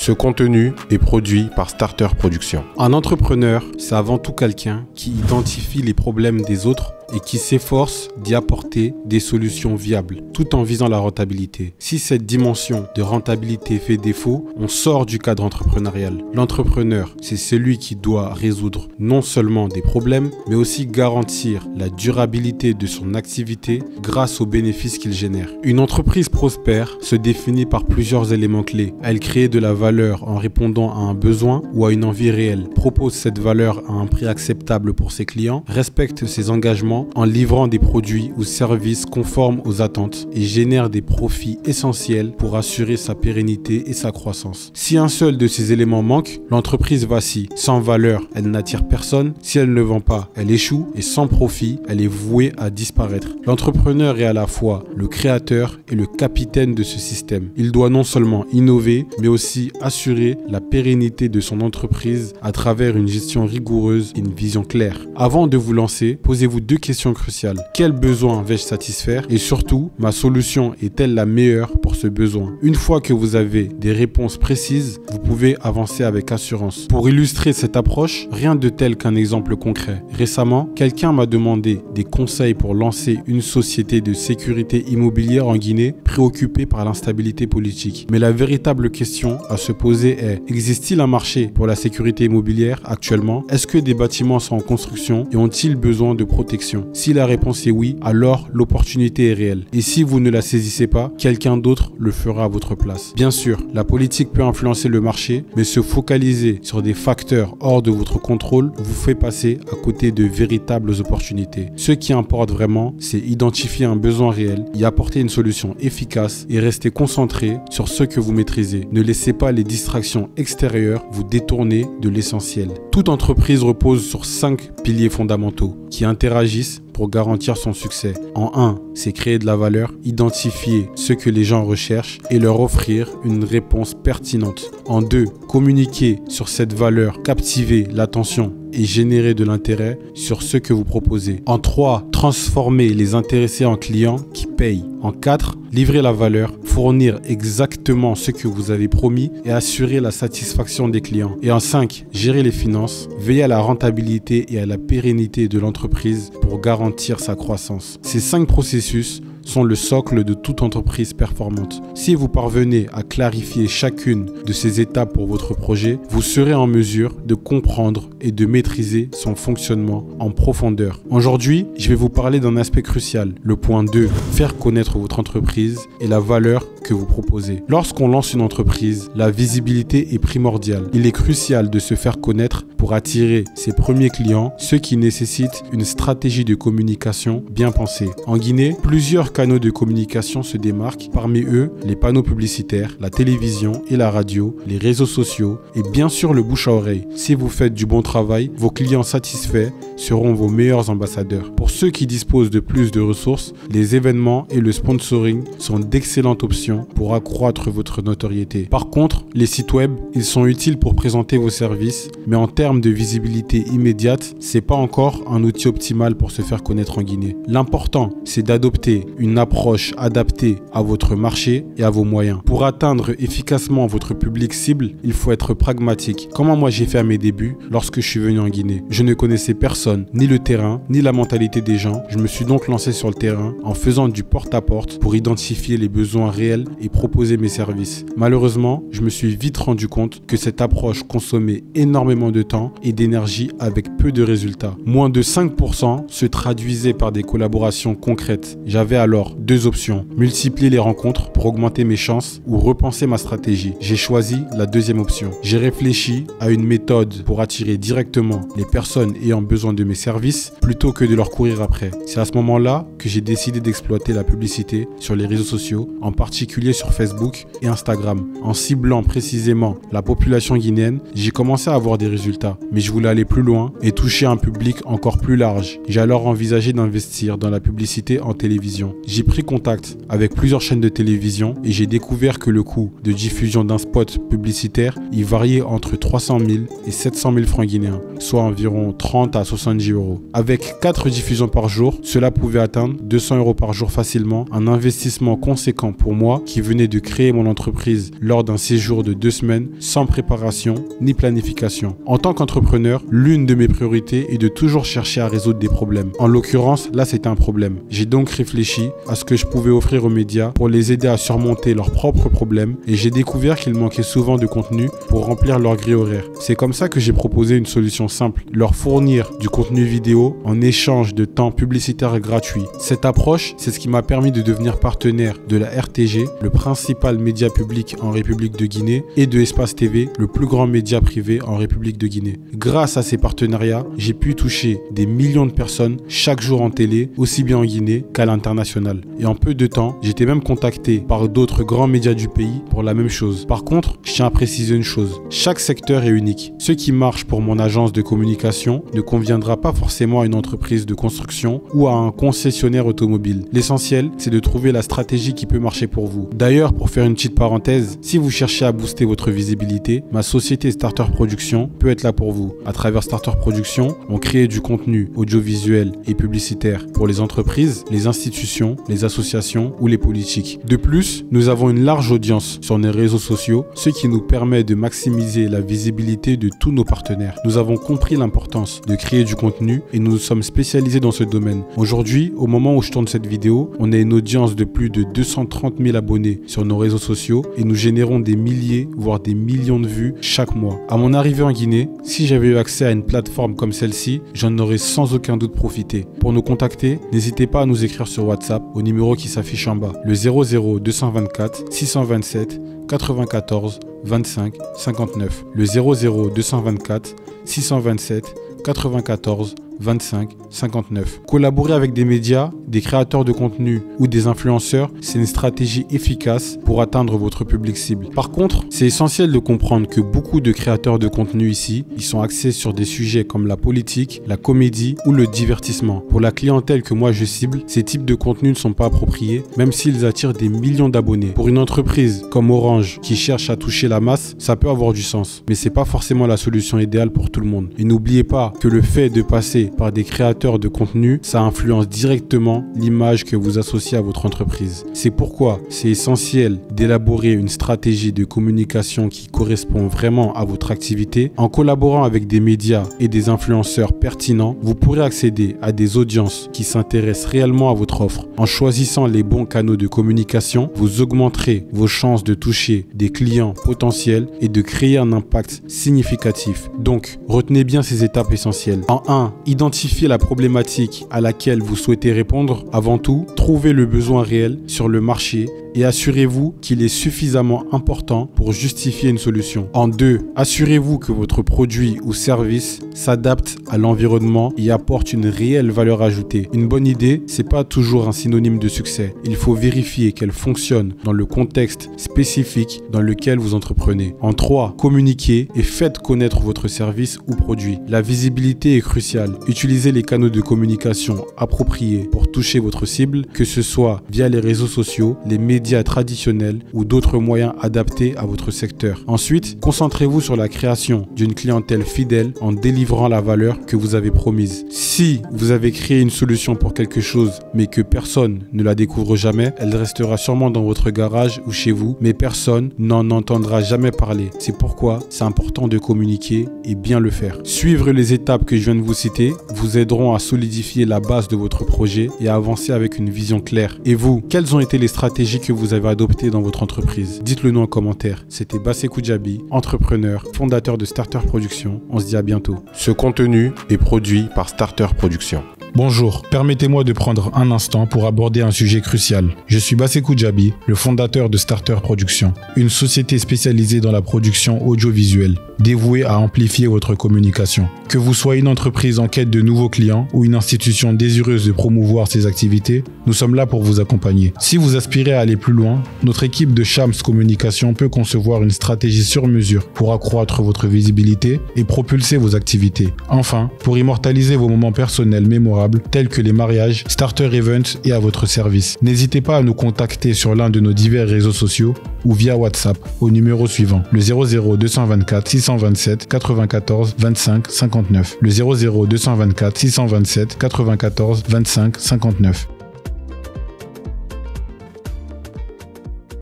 Ce contenu est produit par Starter Productions. Un entrepreneur, c'est avant tout quelqu'un qui identifie les problèmes des autres et qui s'efforce d'y apporter des solutions viables, tout en visant la rentabilité. Si cette dimension de rentabilité fait défaut, on sort du cadre entrepreneurial. L'entrepreneur, c'est celui qui doit résoudre non seulement des problèmes, mais aussi garantir la durabilité de son activité grâce aux bénéfices qu'il génère. Une entreprise prospère se définit par plusieurs éléments clés. Elle crée de la valeur en répondant à un besoin ou à une envie réelle, propose cette valeur à un prix acceptable pour ses clients, respecte ses engagements en livrant des produits ou services conformes aux attentes et génère des profits essentiels pour assurer sa pérennité et sa croissance. Si un seul de ces éléments manque, l'entreprise vacille. Sans valeur, elle n'attire personne. Si elle ne vend pas, elle échoue. Et sans profit, elle est vouée à disparaître. L'entrepreneur est à la fois le créateur et le capitaine de ce système. Il doit non seulement innover, mais aussi assurer la pérennité de son entreprise à travers une gestion rigoureuse et une vision claire. Avant de vous lancer, posez-vous deux questions cruciales. Quel besoin vais-je satisfaire? Et surtout, ma solution est-elle la meilleure pour ce besoin? Une fois que vous avez des réponses précises, vous pouvez avancer avec assurance. Pour illustrer cette approche, rien de tel qu'un exemple concret. Récemment, quelqu'un m'a demandé des conseils pour lancer une société de sécurité immobilière en Guinée, préoccupée par l'instabilité politique. Mais la véritable question à se poser est: existe-t-il un marché pour la sécurité immobilière actuellement? Est-ce que des bâtiments sont en construction et ont-ils besoin de protection? Si la réponse est oui, alors l'opportunité est réelle. Et si vous ne la saisissez pas, quelqu'un d'autre le fera à votre place. Bien sûr, la politique peut influencer le marché, mais se focaliser sur des facteurs hors de votre contrôle vous fait passer à côté de véritables opportunités. Ce qui importe vraiment, c'est identifier un besoin réel, y apporter une solution efficace et rester concentré sur ce que vous maîtrisez. Ne laissez pas les distractions extérieures vous détourner de l'essentiel. Toute entreprise repose sur 5 piliers fondamentaux qui interagissent pour garantir son succès. En 1, c'est créer de la valeur, identifier ce que les gens recherchent et leur offrir une réponse pertinente. En 2, communiquer sur cette valeur, captiver l'attention et générer de l'intérêt sur ce que vous proposez. En 3, transformer les intéressés en clients qui payent. En 4, livrer la valeur, fournir exactement ce que vous avez promis et assurer la satisfaction des clients. Et en 5, gérer les finances, veiller à la rentabilité et à la pérennité de l'entreprise pour garantir sa croissance. Ces 5 processus sont le socle de toute entreprise performante. Si vous parvenez à clarifier chacune de ces étapes pour votre projet, vous serez en mesure de comprendre et de maîtriser son fonctionnement en profondeur. Aujourd'hui, je vais vous parler d'un aspect crucial, le point 2, faire connaître votre entreprise et la valeur que vous proposez. Lorsqu'on lance une entreprise, la visibilité est primordiale. Il est crucial de se faire connaître pour attirer ses premiers clients, ce qui nécessite une stratégie de communication bien pensée. En Guinée, plusieurs canaux de communication se démarquent, parmi eux les panneaux publicitaires, la télévision et la radio, les réseaux sociaux et bien sûr le bouche à oreille. Si vous faites du bon travail, vos clients satisfaits seront vos meilleurs ambassadeurs. Pour ceux qui disposent de plus de ressources, les événements et le sponsoring sont d'excellentes options pour accroître votre notoriété. Par contre, les sites web, ils sont utiles pour présenter vos services, mais en termes de visibilité immédiate, c'est pas encore un outil optimal pour se faire connaître en Guinée. L'important, c'est d'adopter une approche adaptée à votre marché et à vos moyens. Pour atteindre efficacement votre public cible, il faut être pragmatique. Comment moi j'ai fait à mes débuts lorsque je suis venu en Guinée? Je ne connaissais personne, ni le terrain, ni la mentalité des gens. Je me suis donc lancé sur le terrain en faisant du porte-à-porte pour identifier les besoins réels et proposer mes services. Malheureusement, je me suis vite rendu compte que cette approche consommait énormément de temps et d'énergie avec peu de résultats. Moins de 5% se traduisait par des collaborations concrètes. J'avais alors 2 options, multiplier les rencontres pour augmenter mes chances ou repenser ma stratégie. J'ai choisi la deuxième option. J'ai réfléchi à une méthode pour attirer directement les personnes ayant besoin de mes services plutôt que de leur courir après. C'est à ce moment-là que j'ai décidé d'exploiter la publicité sur les réseaux sociaux, en particulier sur Facebook et Instagram. En ciblant précisément la population guinéenne, j'ai commencé à avoir des résultats, mais je voulais aller plus loin et toucher un public encore plus large. J'ai alors envisagé d'investir dans la publicité en télévision. J'ai pris contact avec plusieurs chaînes de télévision et j'ai découvert que le coût de diffusion d'un spot publicitaire y variait entre 300 000 et 700 000 francs guinéens, soit environ 30 à 70 euros. Avec 4 diffusions par jour, cela pouvait atteindre 200 euros par jour facilement, un investissement conséquent pour moi, qui venais de créer mon entreprise lors d'un séjour de 2 semaines sans préparation ni planification. En tant qu'entrepreneur, l'une de mes priorités est de toujours chercher à résoudre des problèmes. En l'occurrence, là c'était un problème. J'ai donc réfléchi à ce que je pouvais offrir aux médias pour les aider à surmonter leurs propres problèmes et j'ai découvert qu'il manquait souvent de contenu pour remplir leur grille horaire. C'est comme ça que j'ai proposé une solution simple, leur fournir du contenu vidéo en échange de temps publicitaire gratuit. Cette approche, c'est ce qui m'a permis de devenir partenaire de la RTG, le principal média public en République de Guinée, et de Espace TV, le plus grand média privé en République de Guinée. Grâce à ces partenariats, j'ai pu toucher des millions de personnes chaque jour en télé, aussi bien en Guinée qu'à l'international. Et en peu de temps, j'étais même contacté par d'autres grands médias du pays pour la même chose. Par contre, je tiens à préciser une chose, chaque secteur est unique. Ce qui marche pour mon agence de communication ne conviendra pas forcément à une entreprise de construction ou à un concessionnaire automobile. L'essentiel, c'est de trouver la stratégie qui peut marcher pour vous. D'ailleurs, pour faire une petite parenthèse, si vous cherchez à booster votre visibilité, ma société Starter Production peut être là pour vous. À travers Starter Production, on crée du contenu audiovisuel et publicitaire pour les entreprises, les institutions, les associations ou les politiques. De plus, nous avons une large audience sur nos réseaux sociaux, ce qui nous permet de maximiser la visibilité de tous nos partenaires. Nous avons compris l'importance de créer du contenu et nous nous sommes spécialisés dans ce domaine. Aujourd'hui, au moment où je tourne cette vidéo, on a une audience de plus de 230 000 abonnés sur nos réseaux sociaux et nous générons des milliers, voire des millions de vues chaque mois. À mon arrivée en Guinée, si j'avais eu accès à une plateforme comme celle-ci, j'en aurais sans aucun doute profité. Pour nous contacter, n'hésitez pas à nous écrire sur WhatsApp au numéro qui s'affiche en bas, le 00 224 627 94 25 59. Le 00 224 627 94 25 59. Collaborer avec des médias, des créateurs de contenu ou des influenceurs, c'est une stratégie efficace pour atteindre votre public cible. Par contre, c'est essentiel de comprendre que beaucoup de créateurs de contenu ici, ils sont axés sur des sujets comme la politique, la comédie ou le divertissement. Pour la clientèle que moi je cible, ces types de contenus ne sont pas appropriés, même s'ils attirent des millions d'abonnés. Pour une entreprise comme Orange qui cherche à toucher la masse, ça peut avoir du sens, mais c'est pas forcément la solution idéale pour tout le monde. Et n'oubliez pas que le fait de passer par des créateurs de contenu, ça influence directement l'image que vous associez à votre entreprise. C'est pourquoi c'est essentiel d'élaborer une stratégie de communication qui correspond vraiment à votre activité. En collaborant avec des médias et des influenceurs pertinents, vous pourrez accéder à des audiences qui s'intéressent réellement à votre offre. En choisissant les bons canaux de communication, vous augmenterez vos chances de toucher des clients potentiels et de créer un impact significatif. Donc, retenez bien ces étapes essentielles. En 1, identifiez la problématique à laquelle vous souhaitez répondre. Avant tout, trouvez le besoin réel sur le marché et assurez-vous qu'il est suffisamment important pour justifier une solution. En 2, assurez-vous que votre produit ou service s'adapte à l'environnement et apporte une réelle valeur ajoutée. Une bonne idée, c'est pas toujours un synonyme de succès. Il faut vérifier qu'elle fonctionne dans le contexte spécifique dans lequel vous entreprenez. En 3, communiquez et faites connaître votre service ou produit. La visibilité est cruciale. Utilisez les canaux de communication appropriés pour toucher votre cible, que ce soit via les réseaux sociaux, les médias traditionnels ou d'autres moyens adaptés à votre secteur. Ensuite, concentrez-vous sur la création d'une clientèle fidèle en délivrant la valeur que vous avez promise. Si vous avez créé une solution pour quelque chose mais que personne ne la découvre jamais, elle restera sûrement dans votre garage ou chez vous, mais personne n'en entendra jamais parler. C'est pourquoi c'est important de communiquer et bien le faire. Suivre les étapes que je viens de vous citer vous aideront à solidifier la base de votre projet et à avancer avec une vision claire. Et vous, quelles ont été les stratégies que vous avez adoptées dans votre entreprise? Dites-le nous en commentaire. C'était Bassekou Djabi, entrepreneur, fondateur de Starter Production. On se dit à bientôt. Ce contenu est produit par Starter Production. Bonjour, permettez-moi de prendre un instant pour aborder un sujet crucial. Je suis Bassekou Djabi, le fondateur de Starter Production, une société spécialisée dans la production audiovisuelle, dévouée à amplifier votre communication. Que vous soyez une entreprise en quête de nouveaux clients ou une institution désireuse de promouvoir ses activités, nous sommes là pour vous accompagner. Si vous aspirez à aller plus loin, notre équipe de Shams Communication peut concevoir une stratégie sur mesure pour accroître votre visibilité et propulser vos activités. Enfin, pour immortaliser vos moments personnels mémorables, tels que les mariages, Starter Events et à votre service. N'hésitez pas à nous contacter sur l'un de nos divers réseaux sociaux ou via WhatsApp au numéro suivant, le 00 224 627 94 25 59. Le 00 224 627 94 25 59.